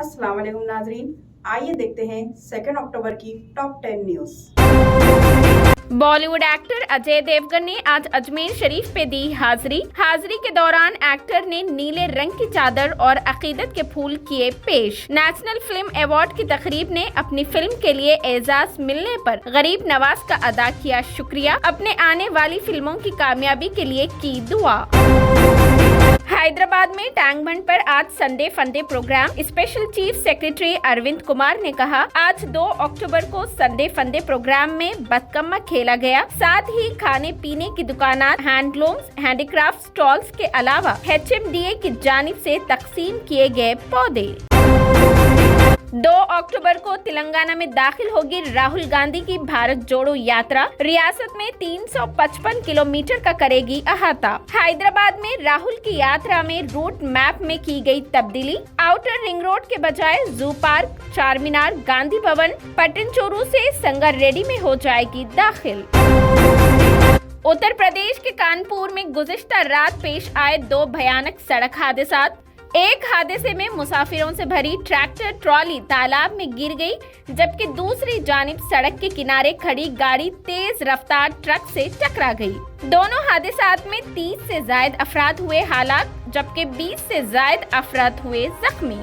अस्सलाम वालेकुम नाजरीन, आइए देखते हैं 2 अक्टूबर की top 10 news. Bollywood actor Ajay Devgan ने आज अजमेर शरीफ पे दी हाजिरी के दौरान एक्टर ने नीले रंग की चादर और अकीदत के फूल किए पेश। नेशनल फिल्म अवार्ड की तकरीब ने अपनी फिल्म के लिए एजाज मिलने पर गरीब नवाज का अदा किया शुक्रिया, अपने आने वाली फिल्मों की कामयाबी के लिए की दुआ। हैदराबाद में टैंक बंड पर आज Sunday funday programme special chief secretary Arvind Kumar ने कहा, आज 2 अक्टूबर को संडे फंडे प्रोग्राम में बतकम्मा खेला गया। साथ ही खाने पीने की दुकानात, हैंडलूम्स, हैंडीक्राफ्ट स्टॉल्स के अलावा HMDA की जानिब से तकसीम किए गए पौधे। 2 अक्टूबर को तेलंगाना में दाखिल होगी राहुल गांधी की भारत जोड़ो यात्रा। रियासत में 355 किलोमीटर का करेगी अहाता। हैदराबाद में राहुल की यात्रा में रूट मैप में की गई तब्दीली। आउटर रिंग रोड के बजाय जू पार्क, चारमीनार, गांधी भवन, पटनचोरू से संगारेड्डी में हो जाएगी दाखिल। उत्तर प्रदेश के कानपुर में गुज़िश्ता रात पेश आए 2 भयानक सड़क हादसात। एक हादसे में मुसाफिरों से भरी ट्रैक्टर ट्रॉली तालाब में गिर गई, जबकि दूसरी जानिब सड़क के किनारे खड़ी गाड़ी तेज रफ्तार ट्रक से टकरा गई। दोनों हादसात में 30 से ज्यादा अफराद हुए हलाक, जबकि 20 से ज्यादा अफराद हुए जख्मी।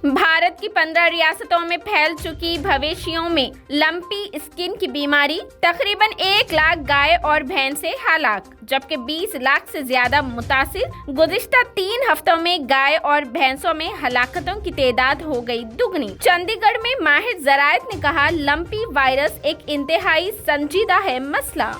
भारत की 15 रियासतों में फैल चुकी मवेशियों में लंपी स्किन की बीमारी। तकरीबन 1 लाख गाय और भैंसे हलाक, जबकि 20 लाख से ज्यादा मुतासिर। गुज़िश्ता 3 हफ्तों में गाय और भैंसों में हलाकतों की तादाद हो गई दुगनी। चंडीगढ़ में माहिर ज़राअत ने कहा, लंपी वायरस एक इंतहाई संजीदा है मसला।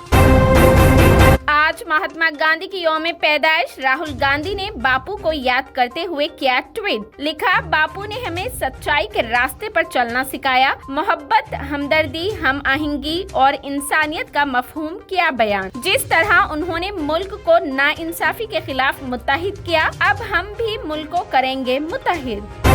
आज महात्मा गांधी की यौम पैदाइश। राहुल गांधी ने बापू को याद करते हुए किया ट्वीट। लिखा, बापू ने हमें सच्चाई के रास्ते पर चलना सिखाया, मोहब्बत, हमदर्दी, हम आहंगी और इंसानियत का मफहूम किया बयान। जिस तरह उन्होंने मुल्क को नाइंसाफी के खिलाफ मुत्तहिद किया, अब हम भी मुल्क को करेंगे मुत्तहिद।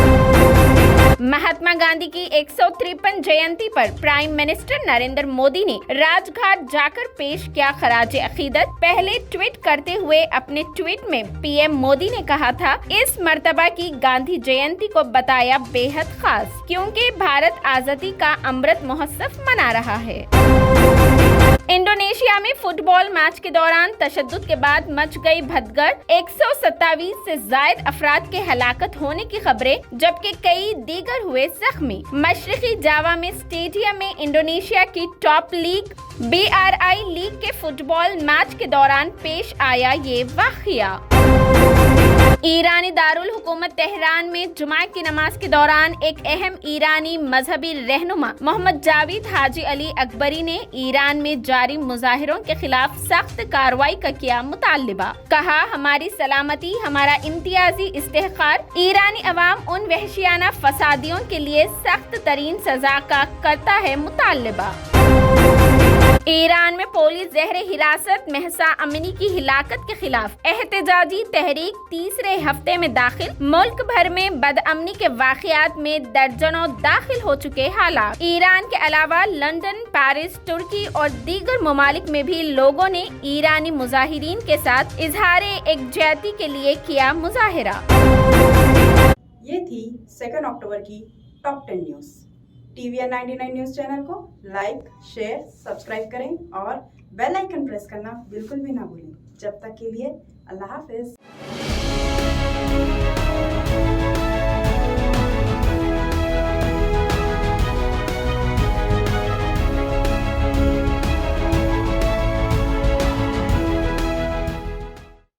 महात्मा गांधी की 153 जयंती पर प्राइम मिनिस्टर नरेंद्र मोदी ने राजघाट जाकर पेश किया खराज अकीदत। पहले ट्वीट करते हुए अपने ट्वीट में PM मोदी ने कहा था, इस मर्तबा की गांधी जयंती को बताया बेहद खास, क्योंकि भारत आजादी का अमृत महोत्सव मना रहा है। इंडोनेशिया में फुटबॉल मैच के दौरान तशद्दुद के बाद मच गई भगदड़। 127 से ज्यादा अफराद के हलाकत होने की खबरें, जबकि कई दीगर हुए जख्मी। मशरकी जावा में स्टेडियम में इंडोनेशिया की टॉप लीग BRI लीग के फुटबॉल मैच के दौरान पेश आया ये वाक़या। ईरानी दारुल हुकूमत तेहरान में जुमा की नमाज के दौरान एक अहम ईरानी मजहबी रहनुमा मोहम्मद जावेद हाजी अली अकबरी ने ईरान में जारी मुजाहिरों के खिलाफ सख्त कार्रवाई का किया मुतालबा। कहा, हमारी सलामती हमारा इम्तियाजी इस्तेहकार। ईरानी अवाम उन वहशियाना फसादियों के लिए सख्त तरीन सजा का करता है मुतालबा। ईरान में पुलिस ज़हर हिरासत महसा अमनी की हिलाकत के खिलाफ एहतजाजी तहरीक तीसरे हफ्ते में दाखिल। मुल्क भर में बदअमनी के वाक़यात में दर्जनों दाखिल हो चुके हालात। ईरान के अलावा लंदन, पेरिस, तुर्की और दीगर ममालिक में भी लोगों ने ईरानी मुजाहिरीन के साथ इजहार एकजुहती के लिए किया मुजाहिरा। ये थी 2 अक्टूबर की top 10 news. TVN 99 news channel को लाइक, शेयर, सब्सक्राइब करें और बेल आइकन प्रेस करना बिल्कुल भी ना भूलें। जब तक के लिए अल्लाह हाफिज।